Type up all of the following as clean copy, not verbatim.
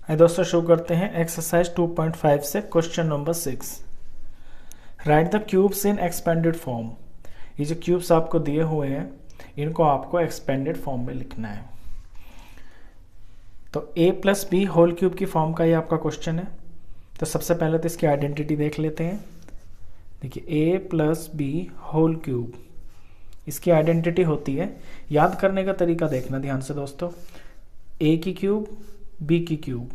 है दोस्तों, शुरू करते हैं एक्सरसाइज 2.5 से question number 6। Right the cubes in expanded form. ये जो क्यूब्स आपको दिए हुए हैं इनको आपको एक्सपेंडेड फॉर्म में लिखना है। तो a plus b whole cube की फॉर्म का ये आपका क्वेश्चन है। तो सबसे पहले तो इसकी आइडेंटिटी देख लेते हैं। देखिए a plus b whole cube, इसकी आइडेंटिटी होती है, याद करने का तरीका देखना ध्यान से दोस्तों। a की क्यूब b की क्यूब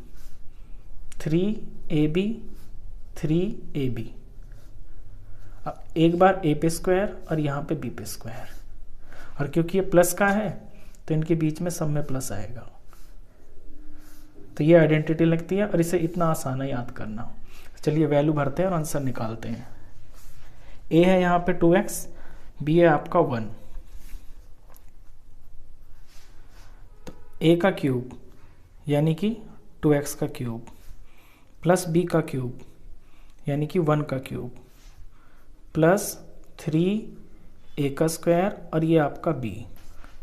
3ab 3ab। अब एक बार a पे स्क्वायर और यहाँ पे b पे स्क्वायर, और क्योंकि ये प्लस का है तो इनके बीच में सब में प्लस आएगा। तो ये आइडेंटिटी लगती है और इसे इतना आसान है याद करना। चलिए वैल्यू भरते हैं और आंसर निकालते हैं। a है यहाँ पे 2x, b है आपका 1। तो a का क्यूब यानी कि 2x का क्यूब प्लस b का क्यूब यानी कि 1 का क्यूब प्लस 3a का स्क्वायर और ये आपका b।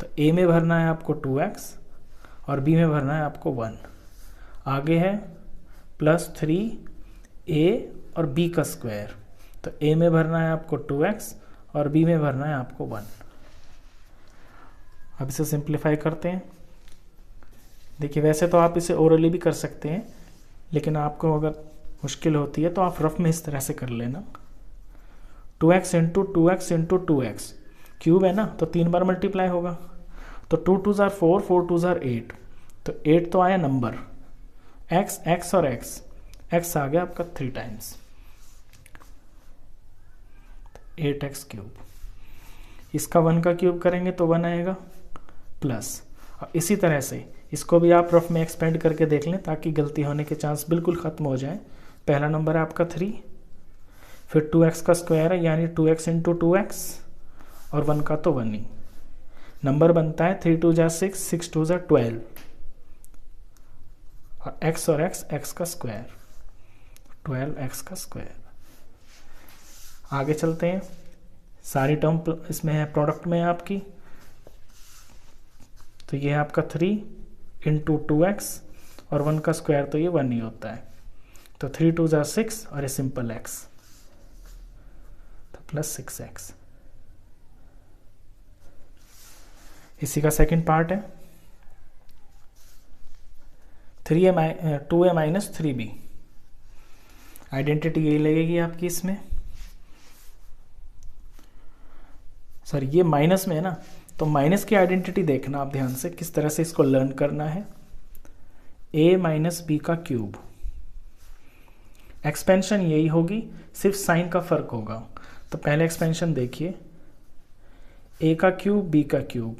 तो a में भरना है आपको 2x और b में भरना है आपको 1। आगे है प्लस 3a और b का स्क्वायर। तो a में भरना है आपको 2x और b में भरना है आपको 1। अब इसे सिंप्लीफाई करते हैं। देखिए वैसे तो आप इसे ओरली भी कर सकते हैं, लेकिन आपको अगर मुश्किल होती है तो आप रफ में इस तरह से कर लेना। 2x into 2x into 2x cube है ना, तो 3 बार मल्टीप्लाई होगा। तो 2 2 ज़ार 4, 4 2 ज़ार 8। तो 8 तो आया नंबर, x x और x आ गया आपका 3 टाइम्स 8x क्यूब। इसका 1 का क्यूब करेंगे तो 1 आएगा प्लस। और इसी तरह से इसको भी आप रफ में एक्सपेंड करके देख लें ताकि गलती होने के चांस बिल्कुल ख़त्म हो जाए। पहला नंबर है आपका 3, फिर 2x का स्क्वायर है यानी 2x इंटू 2x और 1 का तो 1 ही। नंबर बनता है 3 2 ज़ार 6, 6 2 ज़ार 12 और x का स्क्वायर 12x का स्क्वायर। आगे चलते हैं। सारी टर्म इसमें है, प्रोडक्ट में है आपकी। तो ये है आपका 3 इंटू 2x और 1 का स्क्वायर तो ये 1 ही होता है। तो 3 2 ज़ार 6 और ये सिंपल x तो प्लस 6x। इसी का सेकंड पार्ट है 2a माइनस 3b। आइडेंटिटी यही लगेगी आपकी इसमें। सर ये माइनस में है ना, तो माइनस की आइडेंटिटी देखना आप ध्यान से, किस तरह से इसको लर्न करना है। a माइनस बी का क्यूब, एक्सपेंशन यही होगी, सिर्फ साइन का फर्क होगा। तो पहले एक्सपेंशन देखिए, a का क्यूब b का क्यूब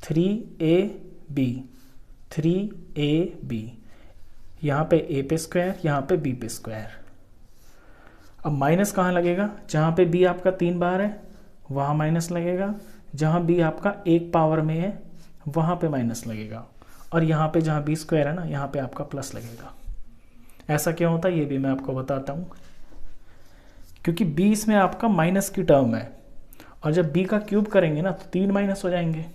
3ab 3ab, यहाँ पे a पे स्क्वायर यहाँ पे b पे स्क्वायर। अब माइनस कहाँ लगेगा? जहाँ पे b आपका 3 बार है वहाँ माइनस लगेगा, जहाँ b आपका 1 पावर में है वहाँ पे माइनस लगेगा, और यहाँ पे जहाँ b स्क्वायर है ना यहाँ पे आपका प्लस लगेगा। ऐसा क्यों होता है ये भी मैं आपको बताता हूँ। क्योंकि b इसमें आपका माइनस की टर्म है, और जब b का क्यूब करेंगे ना तो 3 माइनस हो जाएंगे,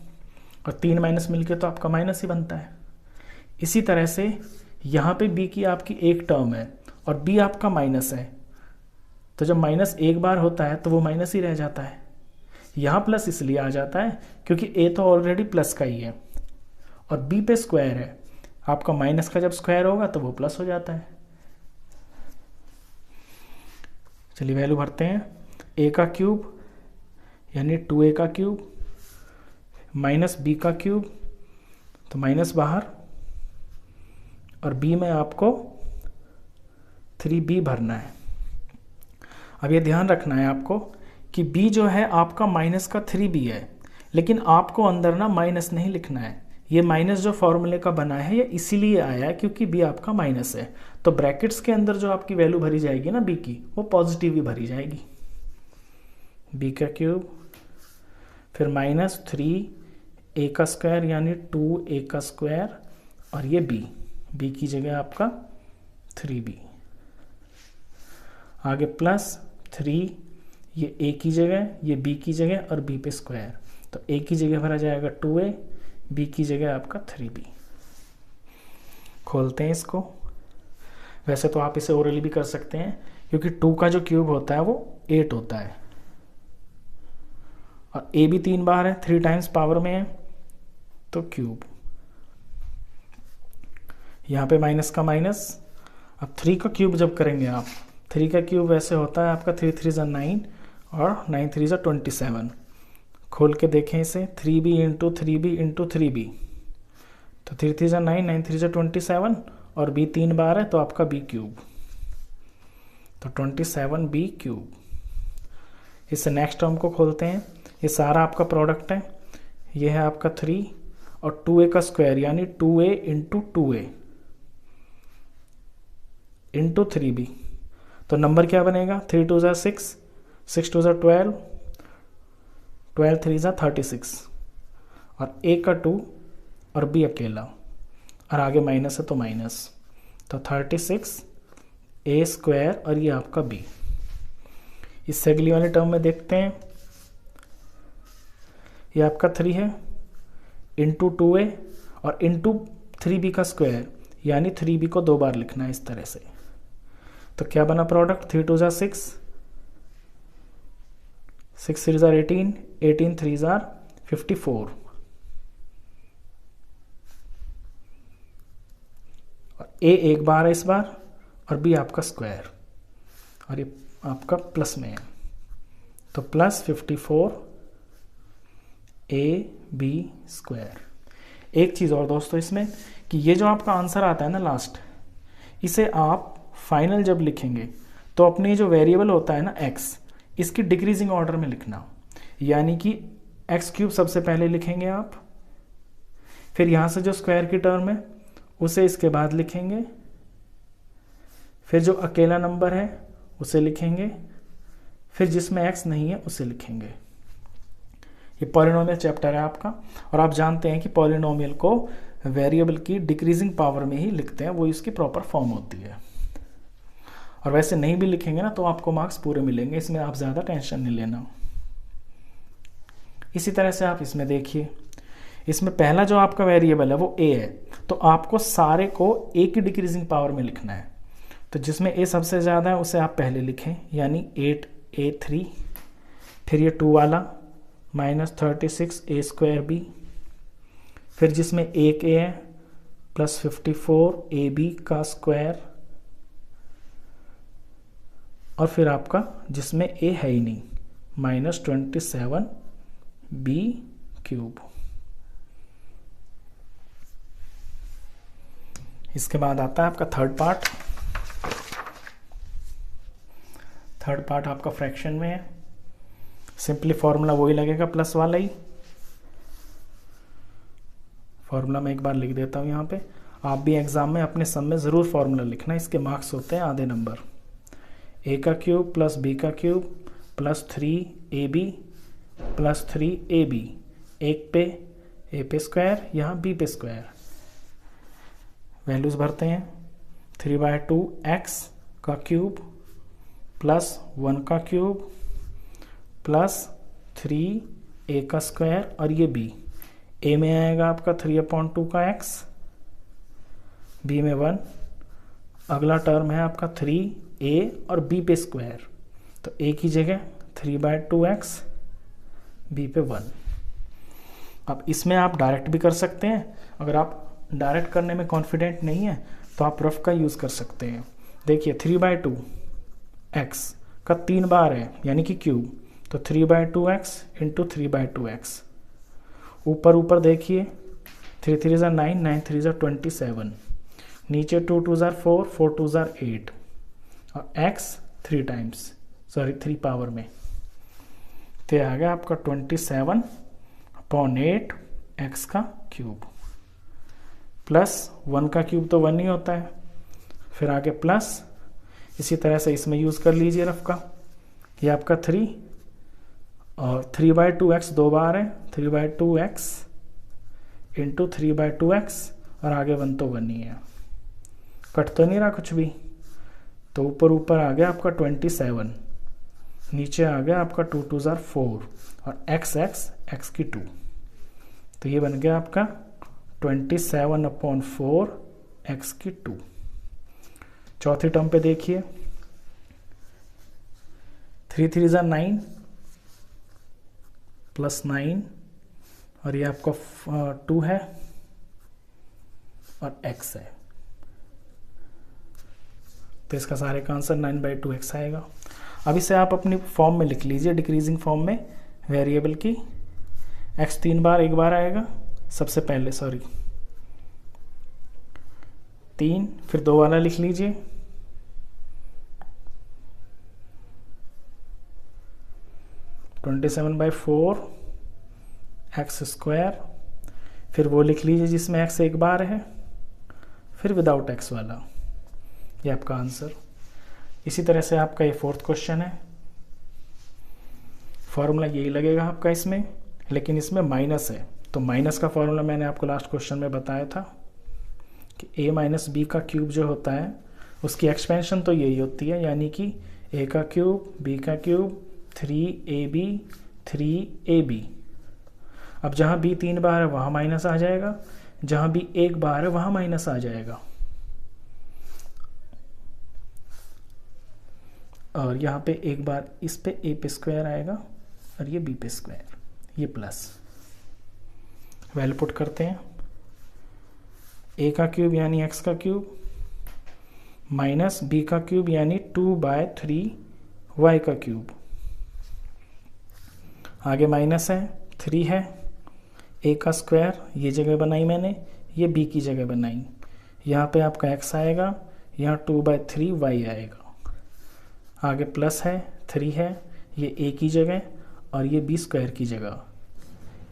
और 3 माइनस मिलके तो आपका माइनस ही बनता है। इसी तरह से यहाँ पे b की आपकी एक टर्म है और b आपका माइनस है, तो जब माइनस एक बार होता है तो वो माइनस ही रह जाता है। यहाँ प्लस इसलिए आ जाता है क्योंकि a तो ऑलरेडी प्लस का ही है, और b पे स्क्वायर है, आपका माइनस का जब स्क्वायर होगा तो वो प्लस हो जाता है। चलिए वैल्यू भरते हैं। a का क्यूब यानी 2a का क्यूब माइनस b का क्यूब, तो माइनस बाहर, और b में आपको 3b भरना है। अब ये ध्यान रखना है आपको कि b जो है आपका माइनस का 3b है, लेकिन आपको अंदर ना माइनस नहीं लिखना है। ये माइनस जो फॉर्मूले का बना है ये इसीलिए आया है क्योंकि b आपका माइनस है। तो ब्रैकेट्स के अंदर जो आपकी वैल्यू भरी जाएगी ना b की, वो पॉजिटिव ही भरी जाएगी। b का क्यूब फिर माइनस 3a का स्क्वायर यानी 2a का स्क्वायर, और ये b की जगह आपका 3b। आगे प्लस 3, ये a की जगह ये b की जगह और b पे स्क्वायर, तो a की जगह भरा जाएगा 2a, b की जगह आपका 3b। खोलते हैं इसको। वैसे तो आप इसे ओरली भी कर सकते हैं, क्योंकि 2 का जो क्यूब होता है वो 8 होता है, और ए भी 3 बार है, 3 टाइम्स पावर में है, तो क्यूब। यहाँ पे माइनस का माइनस। अब 3 का क्यूब जब करेंगे आप, 3 का क्यूब वैसे होता है आपका 3 3 ज़ा 9 और 9 3 ज़ा 27। खोल के देखें इसे, 3b into 3b into 3b, तो 3 3 ज़ा 9, 9 3 ज़ा 27, और b 3 बार है तो आपका b क्यूब, तो 27b क्यूब। इससे नेक्स्ट टर्म को खोलते हैं। ये सारा आपका प्रोडक्ट है, ये है आपका 3 और 2a का स्क्वायर यानी 2a into 2a into 3b, तो नंबर क्या बनेगा, 3 2 ज़ा 6, 6 2 ज़ा 12, 12 3 ज़ा 36, और a का 2 और b अकेला, और आगे माइनस है तो माइनस, तो 36 a स्क्वायर और ये आपका b। इससे अगली वाले टर्म में देखते हैं, ये आपका 3 है इंटू 2a और इंटू 3b का स्क्वायर, यानी 3b को 2 बार लिखना है इस तरह से। तो क्या बना प्रोडक्ट, 3 2 ज़ा 6, 6 3 ज़ा 18, 18 3 ज़ा 54, और a 1 बार है इस बार, और b आपका स्क्वायर, और ये आपका प्लस में है, तो प्लस 54 ab स्क्वायर। एक चीज़ और दोस्तों इसमें, कि ये जो आपका आंसर आता है ना लास्ट, इसे आप फाइनल जब लिखेंगे तो अपने जो वेरिएबल होता है ना x, इसकी डिक्रीजिंग ऑर्डर में लिखना, यानी कि x क्यूब सबसे पहले लिखेंगे आप, फिर यहाँ से जो स्क्वायर की टर्म है उसे इसके बाद लिखेंगे, फिर जो अकेला नंबर है उसे लिखेंगे, फिर जिसमें x नहीं है उसे लिखेंगे। ये पॉलिनोमियल चैप्टर है आपका, और आप जानते हैं कि पॉलिनोमियल को वेरिएबल की डिक्रीजिंग पावर में ही लिखते हैं, वो इसकी प्रॉपर फॉर्म होती है। और वैसे नहीं भी लिखेंगे ना तो आपको मार्क्स पूरे मिलेंगे, इसमें आप ज़्यादा टेंशन नहीं लेना। इसी तरह से आप इसमें देखिए, इसमें पहला जो आपका वेरिएबल है वो a है, तो आपको सारे को a की डिक्रीजिंग पावर में लिखना है, तो जिसमें a सबसे ज़्यादा है उसे आप पहले लिखें, यानी 8a3, फिर ये 2 वाला माइनस 36 a स्क्वायर b, फिर जिसमें एक a है प्लस 54 ab का स्क्वायर, और फिर आपका जिसमें a है ही नहीं माइनस 27 b क्यूब। इसके बाद आता है आपका थर्ड पार्ट। थर्ड पार्ट आपका फ्रैक्शन में है, सिंपली फॉर्मूला वही लगेगा प्लस वाला ही। फॉर्मूला मैं एक बार लिख देता हूँ यहाँ पे, आप भी एग्जाम में अपने सम में ज़रूर फॉर्मूला लिखना, इसके मार्क्स होते हैं आधे नंबर। a का क्यूब प्लस b का cube plus 3ab plus 3ab, एक पे a पे स्क्वायर, यहाँ b पे स्क्वायर। वैल्यूज़ भरते हैं, 3/2 x का क्यूब प्लस 1 का क्यूब प्लस 3a का स्क्वायर, और ये b, a में आएगा आपका 3/2 का x, b में 1, अगला टर्म है आपका 3a और b पे स्क्वायर, तो a की जगह 3/2x, b पे 1। अब इसमें आप डायरेक्ट भी कर सकते हैं, अगर आप डायरेक्ट करने में कॉन्फिडेंट नहीं है तो आप रफ का यूज़ कर सकते हैं। देखिए 3/2x का 3 बार है यानी कि क्यूब, तो 3/2x इंटू 3/2x। ऊपर ऊपर देखिए 3 3 ज़ा 9, 9 3 ज़ा 27, नीचे 2 2 ज़ा 4, 4 2 ज़ा 8, और x 3 टाइम्स, सॉरी 3 पावर में, तो आ गया आपका 27/8 x का क्यूब, प्लस 1 का क्यूब तो 1 ही होता है, फिर आगे प्लस, इसी तरह से इसमें यूज़ कर लीजिए रफ का, ये आपका 3 और 3/2x 2 बार है, 3/2x इंटू 3/2x, और आगे 1 तो 1 ही है, कट तो नहीं रहा कुछ भी, तो ऊपर ऊपर आ गया आपका 27, नीचे आ गया आपका 2 2 ज़ा 4, और x की 2, तो ये बन गया आपका 27/4 x की 2। चौथी टर्म पे देखिए, 3 3 ज़ा 9 प्लस 9 और ये आपका 2 है और x है, तो इसका सारे का आंसर 9/2x आएगा। अब इसे आप अपनी फॉर्म में लिख लीजिए, डिक्रीजिंग फॉर्म में वेरिएबल की। x 3 बार एक बार आएगा सबसे पहले, 3, फिर 2 वाला लिख लीजिए, 27/4 x स्क्वायर, फिर वो लिख लीजिए जिसमें x एक बार है, फिर विदाउट x वाला, ये आपका आंसर। इसी तरह से आपका ये 4th क्वेश्चन है। फॉर्मूला यही लगेगा आपका इसमें, लेकिन इसमें माइनस है, तो माइनस का फॉर्मूला मैंने आपको लास्ट क्वेश्चन में बताया था कि a माइनस बी का क्यूब जो होता है उसकी एक्सपेंशन तो यही होती है, यानी कि a का क्यूब b का क्यूब 3ab 3ab। अब जहाँ b 3 बार है वहाँ माइनस आ जाएगा, जहाँ b 1 बार है वहाँ माइनस आ जाएगा, और यहाँ पे एक बार इस पे a पे स्क्वायर आएगा और ये b पे स्क्वायर, ये प्लस। वैल्यू पुट करते हैं, a का क्यूब यानी x का क्यूब माइनस b का क्यूब यानी 2/3 y का क्यूब, आगे माइनस है, 3 है, a का स्क्वायर ये जगह बनाई मैंने, ये b की जगह बनाई, यहाँ पे आपका x आएगा, यहाँ 2/3 y आएगा, आगे प्लस है, 3 है, ये a की जगह और ये b स्क्वायर की जगह,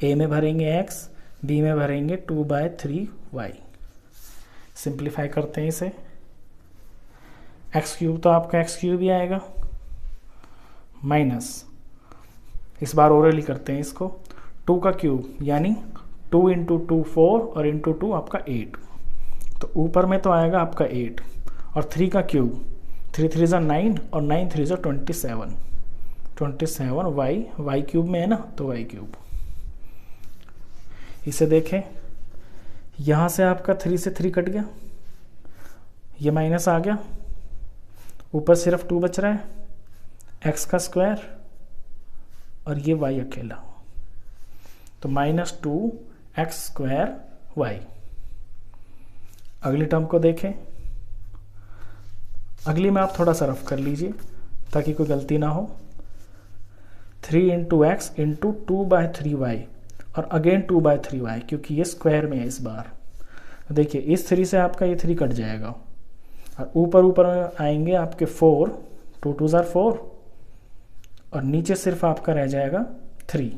a में भरेंगे x, b में भरेंगे 2/3 y। सिंप्लीफाई करते हैं इसे, x क्यूब तो आपका x क्यूब ही आएगा, माइनस, इस बार ओरली करते हैं इसको, 2 का क्यूब यानी 2 × 2 4 और × 2 आपका 8, तो ऊपर में तो आएगा आपका 8, और 3 का क्यूब 3 3 ज़ा 9 और 9 3 ज़ा 27 y क्यूब में है ना, तो y क्यूब। इसे देखें, यहाँ से आपका 3 से 3 कट गया, ये माइनस आ गया, ऊपर सिर्फ 2 बच रहा है, x का स्क्वायर और ये y अकेला, तो -2x² y। अगली टर्म को देखें, अगली में आप थोड़ा सा रफ कर लीजिए ताकि कोई गलती ना हो, 3 × x × 2/3y और अगेन 2/3y, क्योंकि ये स्क्वायर में है इस बार। देखिए इस 3 से आपका ये 3 कट जाएगा और ऊपर आएंगे आपके 4, 2 2 ज़ा 4 और नीचे सिर्फ आपका रह जाएगा 3,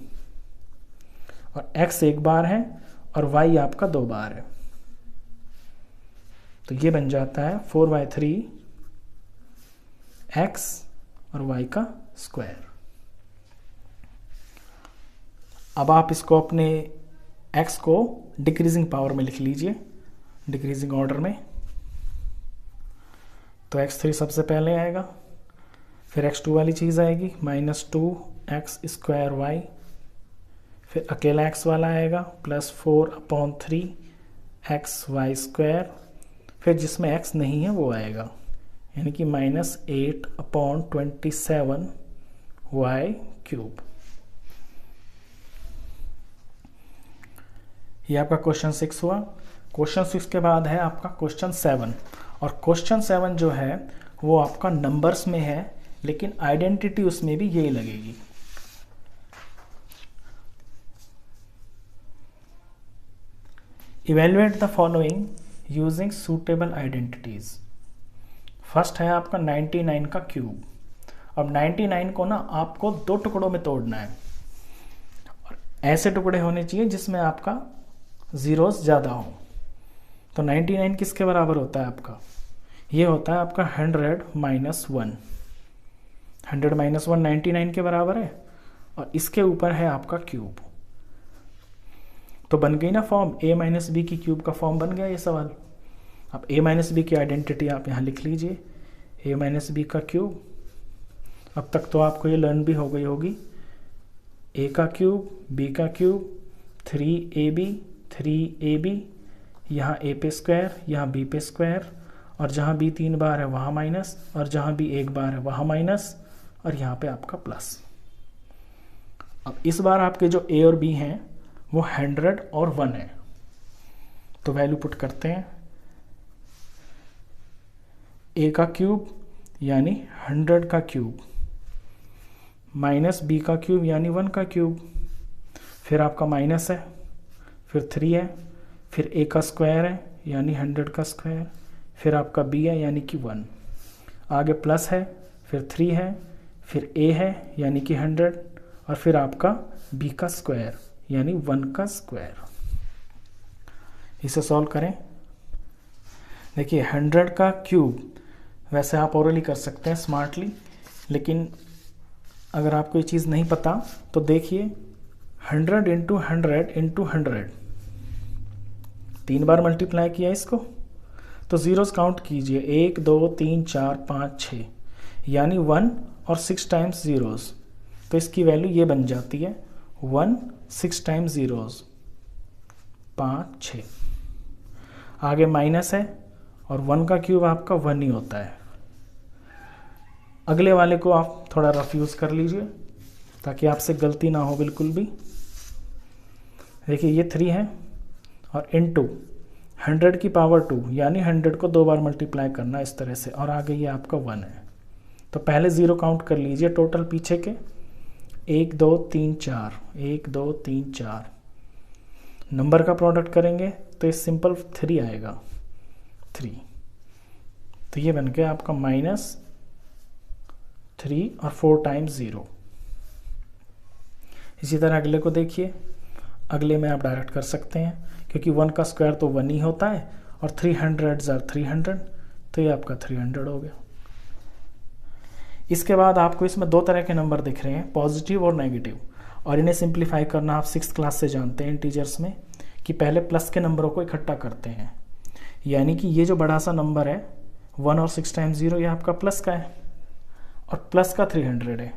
और x एक बार है और y आपका 2 बार है, तो ये बन जाता है 4/3 x और y का स्क्वायर। अब आप इसको अपने x को डिक्रीजिंग पावर में लिख लीजिए, डिक्रीजिंग ऑर्डर में, तो x3 सबसे पहले आएगा, फिर x2 वाली चीज़ आएगी -2x² y, फिर अकेला x वाला आएगा +4/3 xy², फिर जिसमें x नहीं है वो आएगा, यानी कि -8/27 y³। ये आपका क्वेश्चन 6 हुआ। क्वेश्चन 6 के बाद है आपका क्वेश्चन 7, और क्वेश्चन 7 जो है वो आपका नंबर्स में है, लेकिन आइडेंटिटी उसमें भी यही लगेगी। Evaluate the following using suitable identities. First है आपका 99 का क्यूब। अब 99 को ना आपको 2 टुकड़ों में तोड़ना है, और ऐसे टुकड़े होने चाहिए जिसमें आपका जीरोस ज़्यादा हो। तो 99 किसके बराबर होता है आपका? ये होता है आपका 100 - 1। 100 - 1 99 के बराबर है, और इसके ऊपर है आपका क्यूब। तो बन गई ना फॉर्म, a - b की क्यूब का फॉर्म बन गया ये सवाल। अब a - b की आइडेंटिटी आप यहाँ लिख लीजिए, a - b का क्यूब। अब तक तो आपको ये लर्न भी हो गई होगी। a का क्यूब, b का क्यूब, 3ab यहाँ ए पे स्क्वायर, यहाँ बी पे स्क्वायर, और जहाँ बी 3 बार है वहाँ माइनस, और जहाँ बी 1 बार है वहाँ माइनस, और यहाँ पे आपका प्लस। अब इस बार आपके जो ए और बी हैं वो 100 और 1 है, तो वैल्यू पुट करते हैं। ए का क्यूब यानी 100 का क्यूब माइनस बी का क्यूब यानी 1 का क्यूब, फिर आपका माइनस है, फिर 3 है, फिर ए का स्क्वायर है यानी 100 का स्क्वायर, फिर आपका बी है यानी कि 1, आगे प्लस है, फिर 3 है, फिर ए है यानी कि 100, और फिर आपका बी का स्क्वायर यानी 1 का स्क्वायर। इसे सॉल्व करें। देखिए 100 का क्यूब वैसे आप ओरली कर सकते हैं स्मार्टली, लेकिन अगर आपको ये चीज़ नहीं पता तो देखिए 100 इंटू 100 इंटू 100, 3 बार मल्टीप्लाई किया इसको, तो ज़ीरोस काउंट कीजिए, 1 2 3 4 5 6, यानी 1 और 6 टाइम्स ज़ीरोस, तो इसकी वैल्यू ये बन जाती है 1 6 टाइम्स ज़ीरोस 5 6। आगे माइनस है और 1 का क्यूब आपका 1 ही होता है। अगले वाले को आप थोड़ा रफ यूज़ कर लीजिए ताकि आपसे गलती ना हो बिल्कुल भी। देखिए ये 3 है और इनटू 100 की पावर 2 यानी 100 को 2 बार मल्टीप्लाई करना इस तरह से, और आगे ये आपका 1 है। तो पहले ज़ीरो काउंट कर लीजिए टोटल पीछे के, 1 2 3 4, 1 2 3 4। नंबर का प्रोडक्ट करेंगे तो ये सिंपल 3 आएगा, 3। तो ये बन गया आपका -3 और 4 टाइम्स 0। इसी तरह अगले को देखिए, अगले में आप डायरेक्ट कर सकते हैं क्योंकि 1 का स्क्वायर तो 1 ही होता है, और 300 आर 300, तो ये आपका 300 हो गया। इसके बाद आपको इसमें 2 तरह के नंबर दिख रहे हैं, पॉजिटिव और नेगेटिव, और इन्हें सिंप्लीफाई करना आप 6th क्लास से जानते हैं इंटीजर्स में कि पहले प्लस के नंबरों को इकट्ठा करते हैं, यानी कि ये जो बड़ा सा नंबर है 1 और 6 टाइम्स 0 ये आपका प्लस का है, और प्लस का 300 है।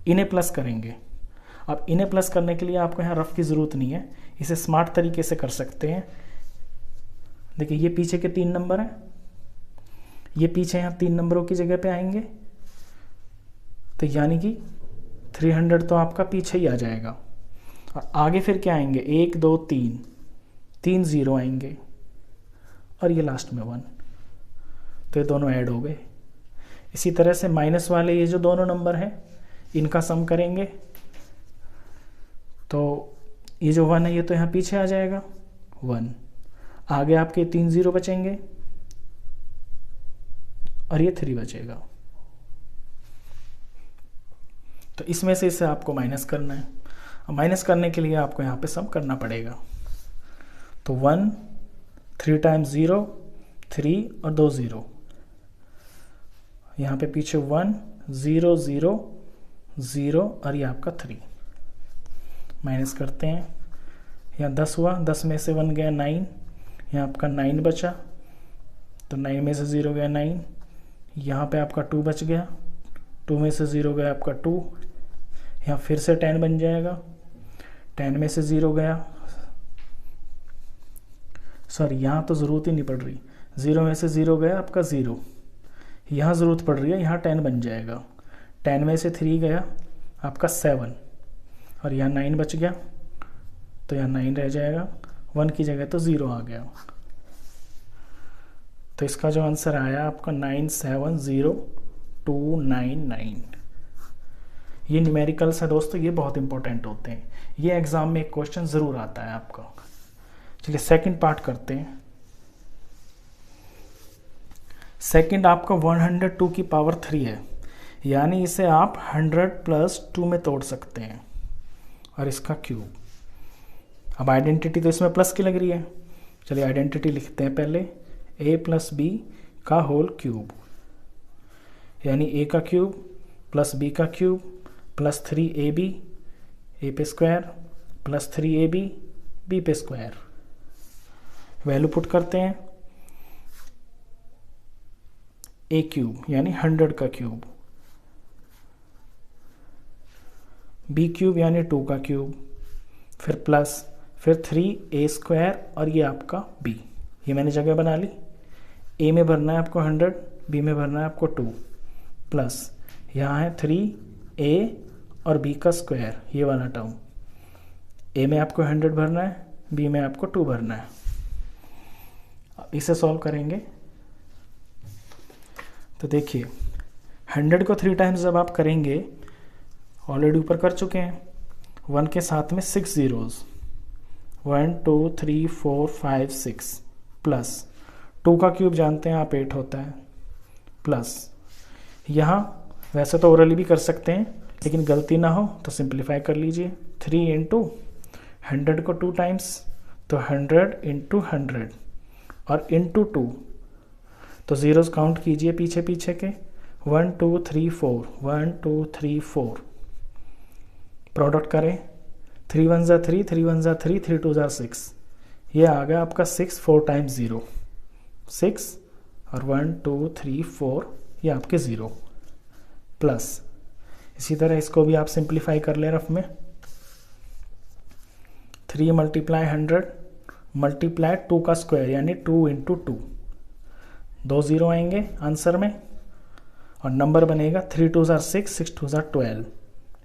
इन्हें प्लस करेंगे। अब इन्हें प्लस करने के लिए आपको यहाँ रफ की ज़रूरत नहीं है, इसे स्मार्ट तरीके से कर सकते हैं। देखिए ये पीछे के 3 नंबर हैं, ये पीछे यहाँ 3 नंबरों की जगह पे आएंगे, तो यानी कि 300 तो आपका पीछे ही आ जाएगा, और आगे फिर क्या आएंगे, 1 2 3 0 आएंगे, और ये लास्ट में 1, तो ये दोनों ऐड हो गए। इसी तरह से माइनस वाले ये जो दोनों नंबर हैं इनका सम करेंगे, तो ये जो 1 है ये तो यहाँ पीछे आ जाएगा 1, आगे आपके 3 0 बचेंगे, और ये 3 बचेगा। तो इसमें से इसे आपको माइनस करना है। अब माइनस करने के लिए आपको यहाँ पे सम करना पड़ेगा, तो 1 3 टाइम्स 0 3 और 2 0, यहाँ पे पीछे 1 0 0 0, और ये आपका 3। माइनस करते हैं, यहाँ 10 हुआ, 10 में से 1 गया 9, यहाँ आपका 9 बचा, तो 9 में से 0 गया 9, यहाँ पे आपका 2 बच गया, 2 में से 0 गया आपका 2, यहाँ फिर से 10 बन जाएगा, 10 में से 0 गया, सॉरी यहाँ तो ज़रूरत ही नहीं पड़ रही, 0 में से 0 गया आपका 0, यहाँ ज़रूरत पड़ रही है, यहाँ 10 बन जाएगा, 10 में से 3 गया आपका 7, और यहाँ 9 बच गया, तो यहाँ 9 रह जाएगा, 1 की जगह तो 0 आ गया। तो इसका जो आंसर आया आपका 970299। ये न्यूमेरिकल्स है दोस्तों, ये बहुत इंपॉर्टेंट होते हैं, ये एग्ज़ाम में एक क्वेश्चन ज़रूर आता है आपका। चलिए सेकंड पार्ट करते हैं। सेकंड आपका 102 की पावर 3 है, यानी इसे आप 100 + 2 में तोड़ सकते हैं, और इसका क्यूब। अब आइडेंटिटी तो इसमें प्लस की लग रही है, चलिए आइडेंटिटी लिखते हैं पहले, a + b का होल क्यूब, यानी a का क्यूब प्लस b का क्यूब प्लस 3ab a पे स्क्वायर प्लस 3ab b पे स्क्वायर। वैल्यू पुट करते हैं, a क्यूब यानी 100 का क्यूब, b क्यूब यानी 2 का क्यूब, फिर प्लस, फिर 3a² और ये आपका b, ये मैंने जगह बना ली। a में भरना है आपको 100, b में भरना है आपको 2, प्लस यहाँ है 3a और b का स्क्वायर, ये वाला टर्म। a में आपको 100 भरना है, b में आपको 2 भरना है। इसे सॉल्व करेंगे तो देखिए 100 को 3 टाइम्स जब आप करेंगे, ऑलरेडी ऊपर कर चुके हैं, 1 के साथ में 6 zeros, 1 2 3 4 5 6, प्लस 2 का क्यूब जानते हैं आप 8 होता है, प्लस यहाँ वैसे तो ओरली भी कर सकते हैं लेकिन गलती ना हो तो सिंप्लीफाई कर लीजिए। 3 इंटू 100 को 2 टाइम्स तो 100 इंटू 100 और इंटू 2, तो ज़ीरोज़ काउंट कीजिए पीछे पीछे के, 1 2 3 4, 1 2 3 4, प्रोडक्ट करें, 3 1 ज़ा 3, 3 1 ज़ा 3, 3 2 ज़ा 6, ये आ गया आपका 6, 4 टाइम्स 0, 6 और 1 2 3 4 ये आपके 0, प्लस इसी तरह इसको भी आप सिंप्लीफाई कर लें रफ में, 3 मल्टीप्लाई 100 मल्टीप्लाई 2 का स्क्वायर यानी 2 इंटू 2, 2 0 आएंगे आंसर में और नंबर बनेगा 3 2 ज़ा 6, 6 2 ज़ा 12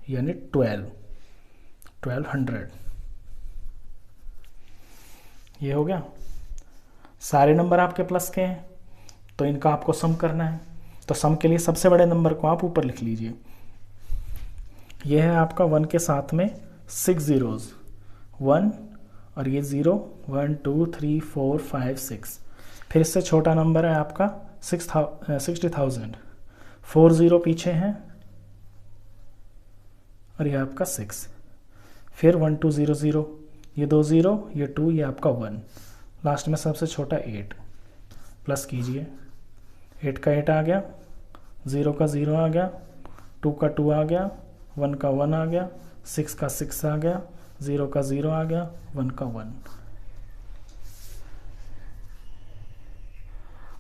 यानी 1200। ये हो गया। सारे नंबर आपके प्लस के हैं तो इनका आपको सम करना है, तो सम के लिए सबसे बड़े नंबर को आप ऊपर लिख लीजिए। यह है आपका 1 के साथ में 6 zeros, 1 और ये 0, 1 2 3 4 5 6, फिर इससे छोटा नंबर है आपका 60,000, 4 0 पीछे हैं और ये आपका 6, फिर 1 2 0 0, ये 2 0, ये 2, ये आपका 1, लास्ट में सबसे छोटा 8, प्लस कीजिए, 8 का 8 आ गया, 0 का 0 आ गया, 2 का 2 आ गया, 1 का 1 आ गया, 6 का 6 आ गया, 0 का 0 आ गया, 1 का 1।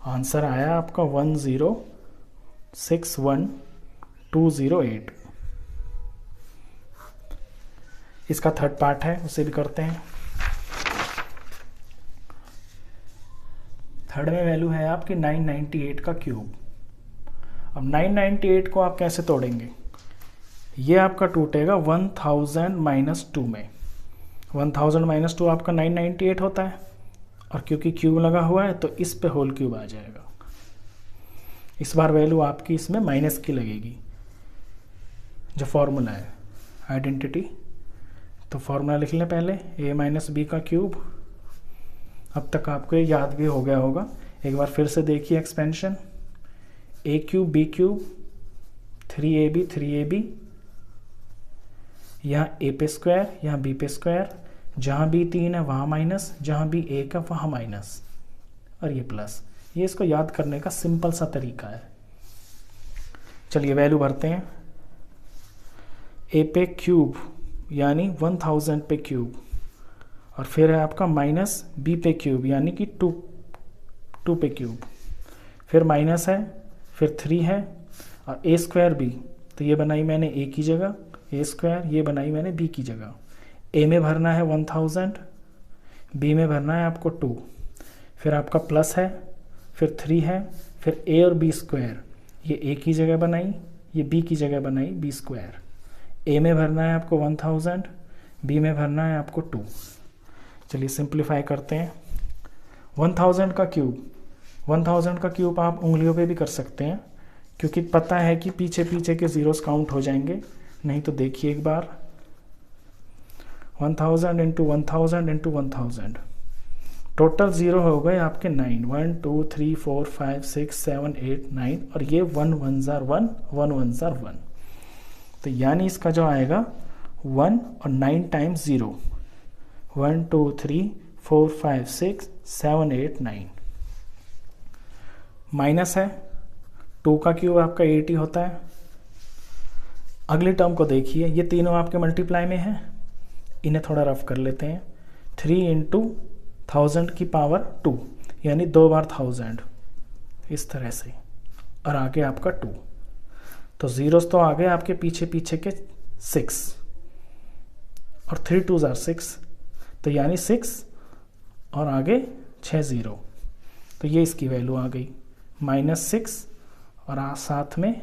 आंसर आया आपका 1061208। इसका थर्ड पार्ट है, उसे भी करते हैं। थर्ड में वैल्यू है आपकी 998 का क्यूब। अब 998 को आप कैसे तोड़ेंगे? ये आपका टूटेगा 1000 माइनस 2 में। 1000 माइनस 2 आपका 998 होता है और क्योंकि क्यूब लगा हुआ है तो इस पे होल क्यूब आ जाएगा। इस बार वैल्यू आपकी इसमें माइनस की लगेगी। जो फॉर्मूला है आइडेंटिटी, तो फॉर्मूला लिख लें पहले, a माइनस बी का क्यूब। अब तक आपको ये याद भी हो गया होगा, एक बार फिर से देखिए expansion, a cube b cube 3ab, यहाँ a पे स्क्वायर, यहाँ b पे स्क्वायर, जहाँ b 3 है वहाँ माइनस, जहाँ b 1 है वहाँ माइनस और ये प्लस। ये इसको याद करने का सिंपल सा तरीका है। चलिए वैल्यू भरते हैं। a पे क्यूब यानी 1000 पे क्यूब और फिर है आपका माइनस b पे क्यूब यानी कि 2 पे क्यूब, फिर माइनस है, फिर 3 है और a स्क्वायर b, तो ये बनाई मैंने a की जगह, a स्क्वायर ये बनाई मैंने b की जगह। a में भरना है 1000, b में भरना है आपको 2, फिर आपका प्लस है, फिर 3 है, फिर a और b स्क्वायर, ये a की जगह बनाई, ये b की जगह बनाई b स्क्वायर। a में भरना है आपको 1000, b में भरना है आपको 2। चलिए सिंप्लीफाई करते हैं। 1000 का क्यूब आप उंगलियों पे भी कर सकते हैं क्योंकि पता है कि पीछे पीछे के ज़ीरोस काउंट हो जाएंगे। नहीं तो देखिए एक बार, 1000 इंटू 1000 इंटू 1000, टोटल ज़ीरो हो गए आपके 9, 1 2 3 4 5 6 7 8 9 और ये 1 1 ज़ार 1, 1 1 ज़ार 1, तो यानी इसका जो आएगा 1 और 9 टाइम्स 0, 1 2 3 4 5 6 7 8 9, माइनस है 2 का क्यूब आपका 80 होता है। अगली टर्म को देखिए, ये तीनों आपके मल्टीप्लाई में हैं, इन्हें थोड़ा रफ कर लेते हैं। 3 इंटू 1000 की पावर 2 यानी 2 बार 1000, इस तरह से, और आगे आपका 2, तो ज़ीरोस तो आ गए आपके पीछे पीछे के 6 और 3 2 ज़ार 6, तो तो यानी 6 और आगे 6 ज़ीरो, तो ये इसकी वैल्यू आ गई -6 और साथ में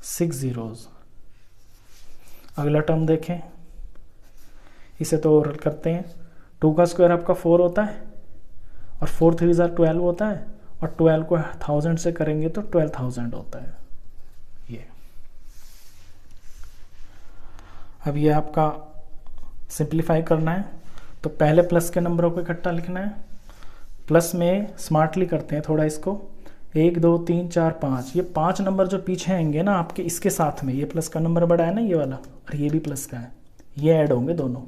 6 ज़ीरोज़। अगला टर्म देखें, इसे तो ओरल करते हैं। 2 का स्क्वायर आपका 4 होता है और 4 3 ज़ा 12 होता है, और 12 को 1000 से करेंगे तो 12,000 होता है ये। अब ये आपका सिंप्लीफाई करना है, तो पहले प्लस के नंबरों को इकट्ठा लिखना है। प्लस में स्मार्टली करते हैं थोड़ा इसको, 1 2 3 4 5, ये 5 नंबर जो पीछे आएंगे ना आपके इसके साथ में, ये प्लस का नंबर बड़ा है ना ये वाला, और ये भी प्लस का है, ये ऐड होंगे दोनों,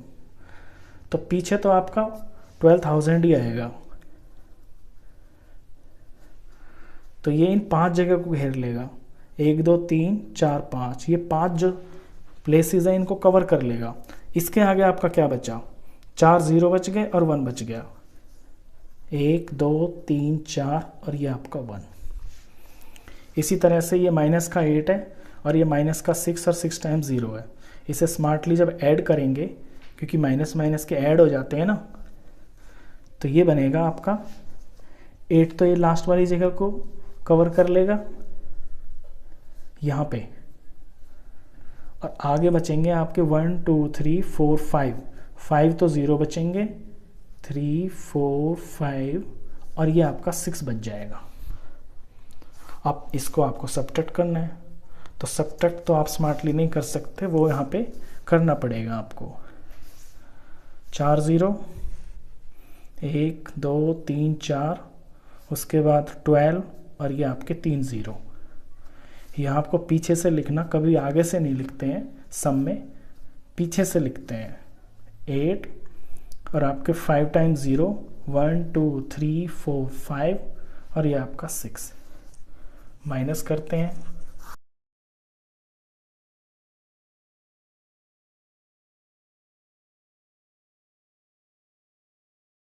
तो पीछे तो आपका 12,000 ही आएगा। तो ये इन 5 जगह को घेर लेगा, 1 2 3 4 5, ये 5 जो प्लेसेस हैं इनको कवर कर लेगा। इसके आगे आपका क्या बचा, 4 ज़ीरो बच गए और 1 बच गया, 1 2 3 4 और ये आपका 1। इसी तरह से ये माइनस का 8 है और ये माइनस का 6 और 6 टाइम्स 0 है। इसे स्मार्टली जब ऐड करेंगे, क्योंकि माइनस माइनस के ऐड हो जाते हैं ना, तो ये बनेगा आपका 8, तो ये लास्ट वाली जगह को कवर कर लेगा यहाँ पे, और आगे बचेंगे आपके 1 2 3 4 5 तो 0 बचेंगे, 3 4 5 और ये आपका 6 बच जाएगा। अब इसको आपको सब्ट्रैक्ट करना है, तो सब्ट्रैक्ट तो आप स्मार्टली नहीं कर सकते, वो यहाँ पे करना पड़ेगा आपको। 4 ज़ीरो, 1 2 3 4, उसके बाद 12 और ये आपके 3 ज़ीरो। यहाँ आपको पीछे से लिखना, कभी आगे से नहीं लिखते हैं सम में, पीछे से लिखते हैं। 8 और आपके 5 टाइम्स 0, 1 2 3 4 5 और ये आपका 6। माइनस करते हैं,